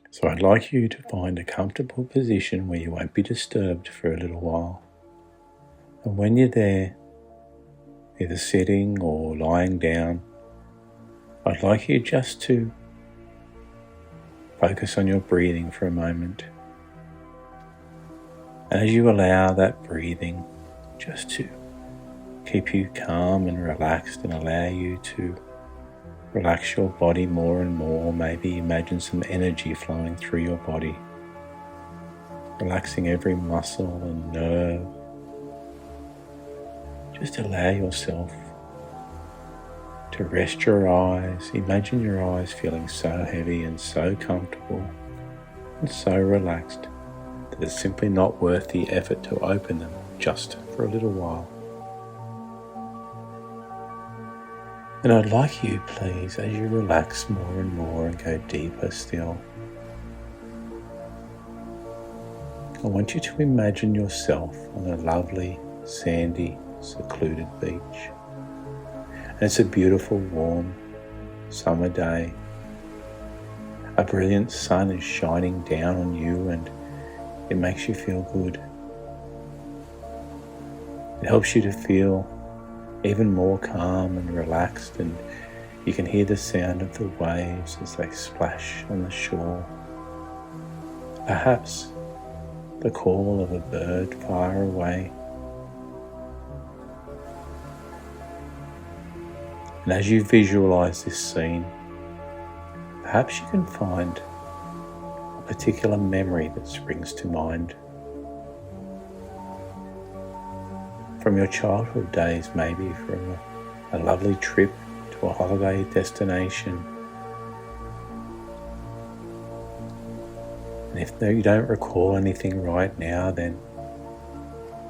So I'd like you to find a comfortable position where you won't be disturbed for a little while. And when you're there, either sitting or lying down, I'd like you just to focus on your breathing for a moment. And as you allow that breathing just to keep you calm and relaxed and allow you to relax your body more and more, maybe imagine some energy flowing through your body, relaxing every muscle and nerve. Just allow yourself to rest your eyes. Imagine your eyes feeling so heavy and so comfortable and so relaxed that it's simply not worth the effort to open them just for a little while. And I'd like you, please, as you relax more and more and go deeper still, I want you to imagine yourself on a lovely, sandy, secluded beach. And it's a beautiful, warm summer day. A brilliant sun is shining down on you and it makes you feel good. It helps you to feel even more calm and relaxed, and you can hear the sound of the waves as they splash on the shore. Perhaps the call of a bird far away. And as you visualize this scene, perhaps you can find a particular memory that springs to mind. From your childhood days, maybe from a lovely trip to a holiday destination. And if you don't recall anything right now, then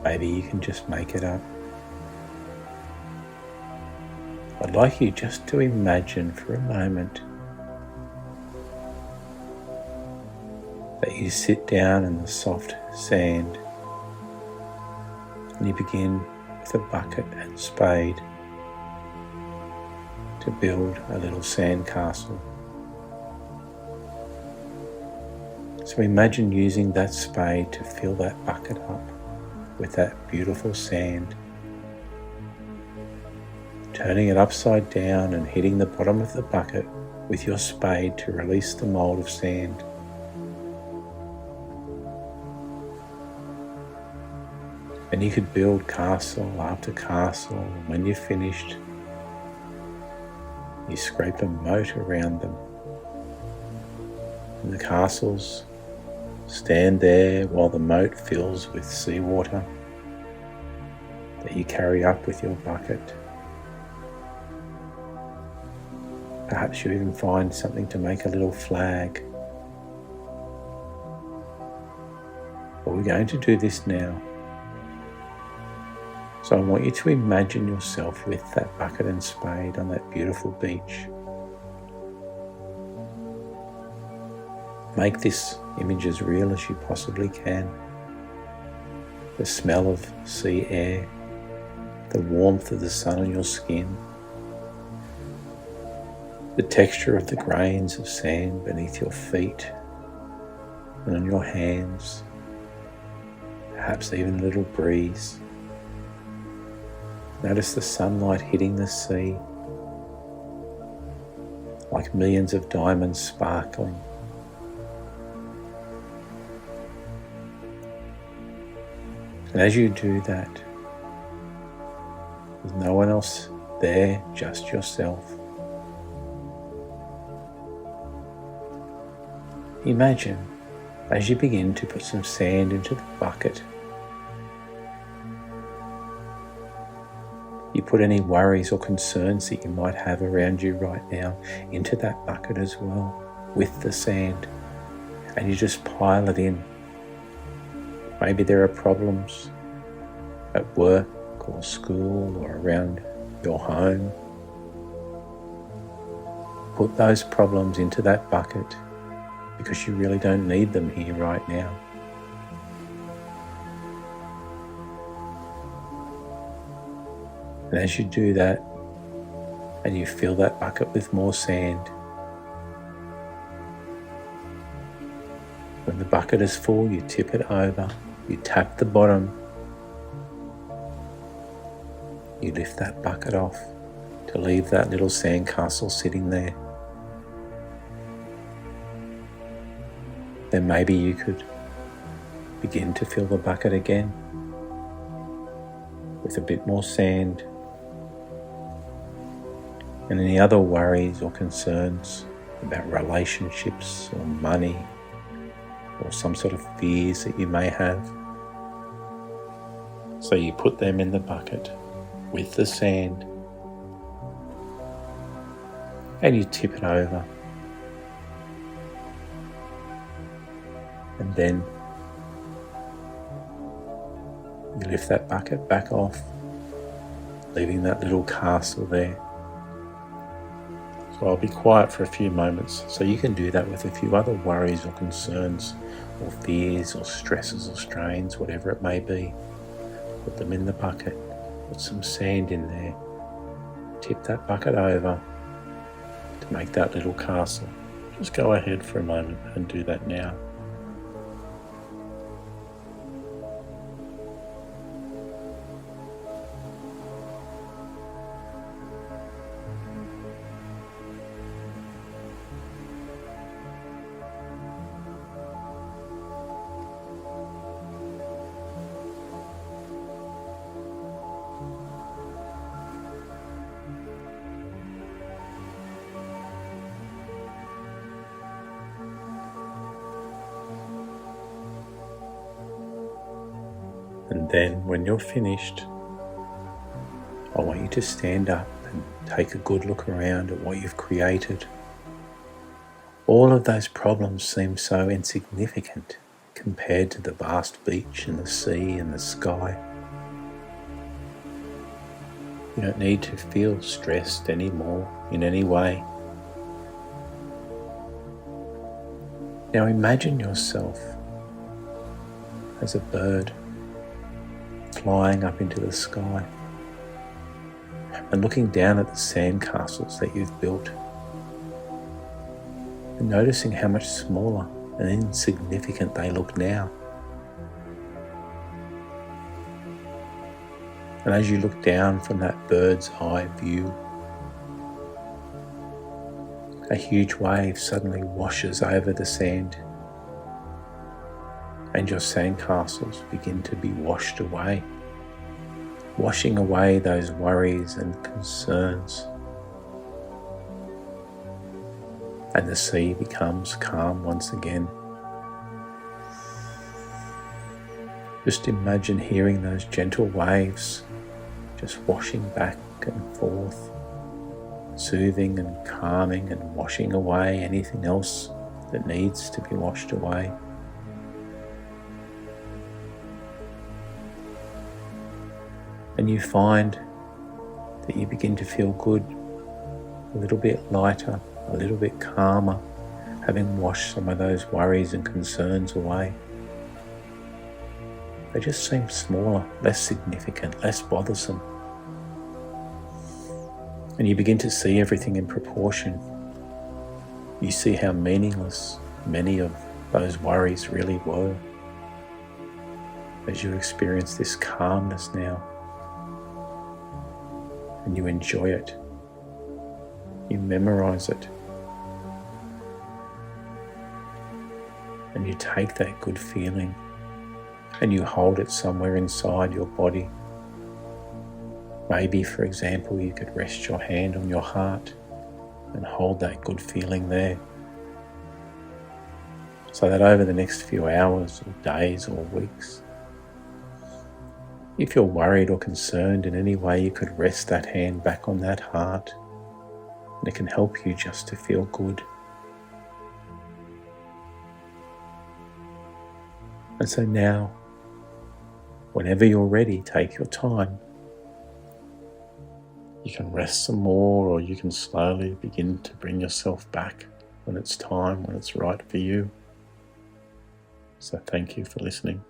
maybe you can just make it up. I'd like you just to imagine for a moment that you sit down in the soft sand and you begin with a bucket and spade to build a little sand castle. So imagine using that spade to fill that bucket up with that beautiful sand, turning it upside down and hitting the bottom of the bucket with your spade to release the mold of sand. And you could build castle after castle, and when you're finished, you scrape a moat around them. And the castles stand there while the moat fills with seawater that you carry up with your bucket. Perhaps you even find something to make a little flag. But we're going to do this now. So I want you to imagine yourself with that bucket and spade on that beautiful beach. Make this image as real as you possibly can. The smell of sea air, the warmth of the sun on your skin, the texture of the grains of sand beneath your feet and on your hands, perhaps even a little breeze. Notice the sunlight hitting the sea like millions of diamonds sparkling. And as you do that, with no one else there, just yourself, imagine as you begin to put some sand into the bucket, you put any worries or concerns that you might have around you right now into that bucket as well with the sand, and you just pile it in. Maybe there are problems at work or school or around your home. Put those problems into that bucket because you really don't need them here right now. And as you do that, and you fill that bucket with more sand, When the bucket is full, you tip it over, you tap the bottom, you lift that bucket off to leave that little sandcastle sitting there. Then maybe you could begin to fill the bucket again with a bit more sand and any other worries or concerns about relationships or money or some sort of fears that you may have. So you put them in the bucket with the sand and you tip it over, and then you lift that bucket back off, leaving that little castle there. So I'll be quiet for a few moments so you can do that with a few other worries or concerns or fears or stresses or strains, whatever it may be. Put them in the bucket, put some sand in there, tip that bucket over to make that little castle. Just go ahead for a moment and do that now. And then when you're finished, I want you to stand up and take a good look around at what you've created. All of those problems seem so insignificant compared to the vast beach and the sea and the sky. You don't need to feel stressed anymore in any way. Now imagine yourself as a bird flying up into the sky and looking down at the sandcastles that you've built and noticing how much smaller and insignificant they look now. And as you look down from that bird's eye view, a huge wave suddenly washes over the sand and your sandcastles begin to be washed away, washing away those worries and concerns. And the sea becomes calm once again. Just imagine hearing those gentle waves just washing back and forth, soothing and calming and washing away anything else that needs to be washed away. And you find that you begin to feel good, a little bit lighter, a little bit calmer, having washed some of those worries and concerns away. They just seem smaller, less significant, less bothersome. And you begin to see everything in proportion. You see how meaningless many of those worries really were as you experience this calmness now. And you enjoy it. You memorize it. And you take that good feeling and you hold it somewhere inside your body. Maybe, for example, you could rest your hand on your heart and hold that good feeling there, so that over the next few hours or days or weeks, if you're worried or concerned in any way, you could rest that hand back on that heart, and it can help you just to feel good. And so now, whenever you're ready, take your time. You can rest some more, or you can slowly begin to bring yourself back when it's time, when it's right for you. So thank you for listening.